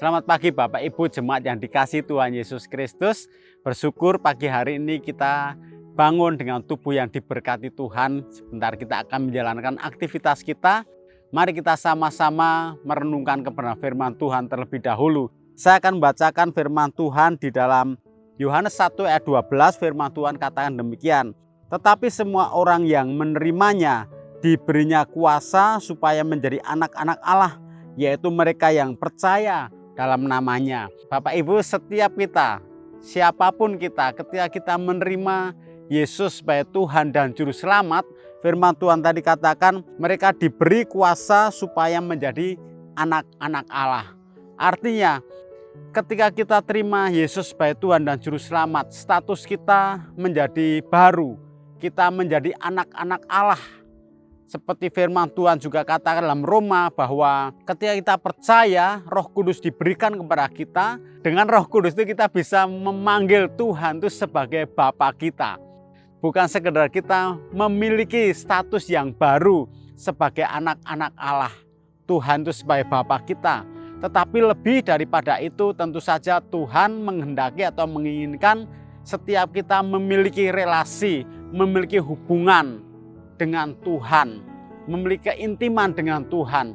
Selamat pagi Bapak Ibu jemaat yang dikasihi Tuhan Yesus Kristus. Bersyukur pagi hari ini kita bangun dengan tubuh yang diberkati Tuhan. Sebentar kita akan menjalankan aktivitas kita. Mari kita sama-sama merenungkan kebenaran firman Tuhan terlebih dahulu. Saya akan membacakan firman Tuhan di dalam Yohanes 1 ayat 12. Firman Tuhan katakan demikian. Tetapi semua orang yang menerimanya diberinya kuasa supaya menjadi anak-anak Allah, yaitu mereka yang percaya dalam namanya. Bapak Ibu, setiap kita, siapapun kita, ketika kita menerima Yesus sebagai Tuhan dan Juru Selamat, firman Tuhan tadi katakan mereka diberi kuasa supaya menjadi anak-anak Allah. Artinya, ketika kita terima Yesus sebagai Tuhan dan Juru Selamat, status kita menjadi baru. Kita menjadi anak-anak Allah. Seperti firman Tuhan juga katakan dalam Roma bahwa ketika kita percaya, Roh Kudus diberikan kepada kita. Dengan Roh Kudus itu kita bisa memanggil Tuhan itu sebagai Bapa kita. Bukan sekedar kita memiliki status yang baru sebagai anak-anak Allah. Tuhan itu sebagai Bapa kita. Tetapi lebih daripada itu, tentu saja Tuhan menghendaki atau menginginkan setiap kita memiliki relasi, memiliki hubungan dengan Tuhan, memiliki keintiman dengan Tuhan.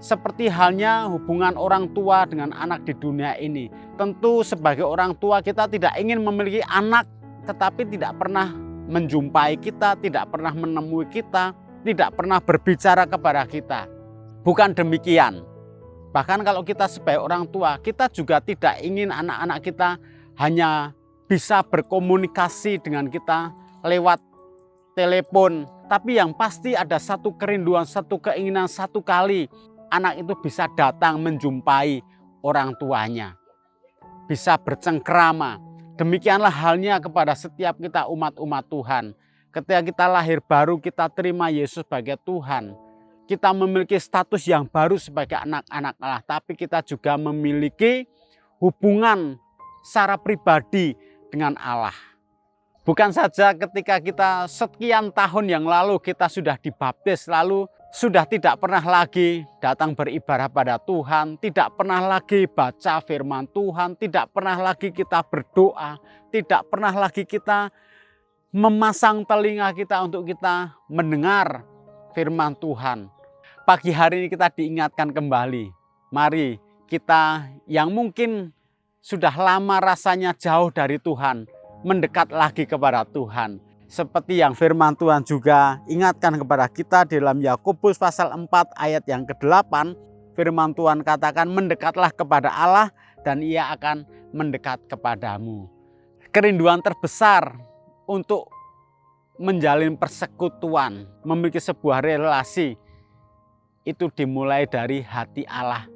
Seperti halnya hubungan orang tua dengan anak di dunia ini. Tentu sebagai orang tua kita tidak ingin memiliki anak, tetapi tidak pernah menjumpai kita, tidak pernah menemui kita, tidak pernah berbicara kepada kita. Bukan demikian. Bahkan kalau kita sebagai orang tua, kita juga tidak ingin anak-anak kita hanya bisa berkomunikasi dengan kita lewat telepon. Tapi yang pasti ada satu kerinduan, satu keinginan, satu kali anak itu bisa datang menjumpai orang tuanya. Bisa bercengkrama. Demikianlah halnya kepada setiap kita umat-umat Tuhan. Ketika kita lahir baru, kita terima Yesus sebagai Tuhan. Kita memiliki status yang baru sebagai anak-anak Allah. Tapi kita juga memiliki hubungan secara pribadi dengan Allah. Bukan saja ketika kita sekian tahun yang lalu kita sudah dibaptis, lalu sudah tidak pernah lagi datang beribadah pada Tuhan, tidak pernah lagi baca firman Tuhan, tidak pernah lagi kita berdoa, tidak pernah lagi kita memasang telinga kita untuk kita mendengar firman Tuhan. Pagi hari ini kita diingatkan kembali, mari kita yang mungkin sudah lama rasanya jauh dari Tuhan, mendekat lagi kepada Tuhan. Seperti yang firman Tuhan juga ingatkan kepada kita dalam Yakobus pasal 4 ayat yang ke-8. Firman Tuhan katakan mendekatlah kepada Allah dan Ia akan mendekat kepadamu. Kerinduan terbesar untuk menjalin persekutuan, memiliki sebuah relasi, itu dimulai dari hati Allah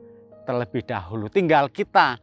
terlebih dahulu. Tinggal kita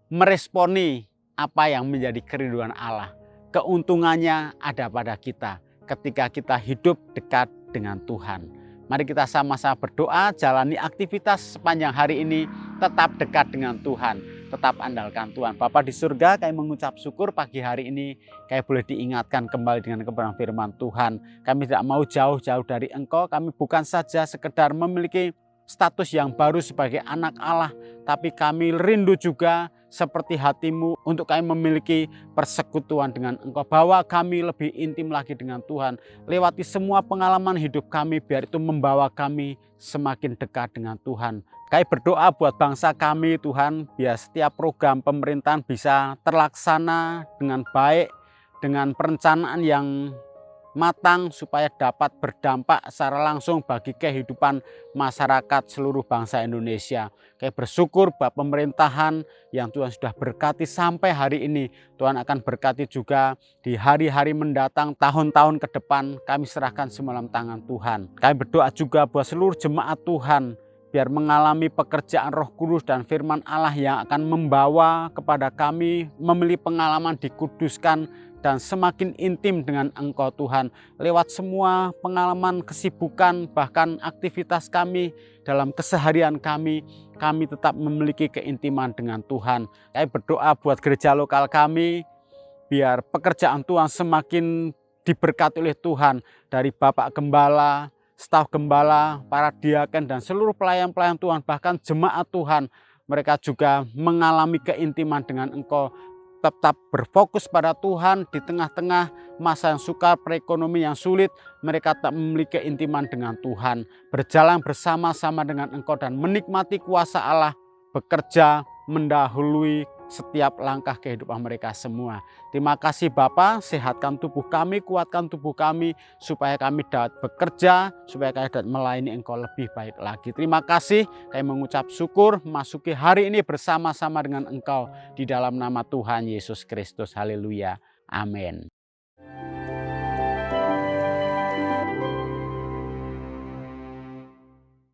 meresponi apa yang menjadi kerinduan Allah. Keuntungannya ada pada kita ketika kita hidup dekat dengan Tuhan. Mari kita sama-sama berdoa, jalani aktivitas sepanjang hari ini, tetap dekat dengan Tuhan, tetap andalkan Tuhan. Bapa di surga, kami mengucap syukur pagi hari ini kami boleh diingatkan kembali dengan kebenaran firman Tuhan. Kami tidak mau jauh-jauh dari Engkau, kami bukan saja sekedar memiliki status yang baru sebagai anak Allah, tapi kami rindu juga seperti hatimu untuk kami memiliki persekutuan dengan Engkau. Bawa kami lebih intim lagi dengan Tuhan. Lewati semua pengalaman hidup kami, biar itu membawa kami semakin dekat dengan Tuhan. Kami berdoa buat bangsa kami Tuhan, biar setiap program pemerintahan bisa terlaksana dengan baik, dengan perencanaan yang matang supaya dapat berdampak secara langsung bagi kehidupan masyarakat seluruh bangsa Indonesia. Kami bersyukur bahwa pemerintahan yang Tuhan sudah berkati sampai hari ini, Tuhan akan berkati juga di hari-hari mendatang, tahun-tahun ke depan. Kami serahkan semua dalam tangan Tuhan. Kami berdoa juga buat seluruh jemaat Tuhan, biar mengalami pekerjaan Roh Kudus dan firman Allah yang akan membawa kepada kami memiliki pengalaman dikuduskan dan semakin intim dengan Engkau Tuhan. Lewat semua pengalaman, kesibukan, bahkan aktivitas kami dalam keseharian kami tetap memiliki keintiman dengan Tuhan. Kami berdoa buat gereja lokal kami, biar pekerjaan Tuhan semakin diberkati oleh Tuhan. Dari Bapak Gembala, staf Gembala, para diaken dan seluruh pelayan-pelayan Tuhan, bahkan jemaat Tuhan, mereka juga mengalami keintiman dengan Engkau, tetap berfokus pada Tuhan di tengah-tengah masa yang sukar, perekonomian yang sulit. Mereka tak memiliki keintiman dengan Tuhan, berjalan bersama-sama dengan Engkau dan menikmati kuasa Allah bekerja mendahului setiap langkah kehidupan mereka semua. Terima kasih Bapa, sehatkan tubuh kami, kuatkan tubuh kami, supaya kami dapat bekerja, supaya kami dapat melayani Engkau lebih baik lagi. Terima kasih, kami mengucap syukur, memasuki hari ini bersama-sama dengan Engkau, di dalam nama Tuhan Yesus Kristus. Haleluya. Amin.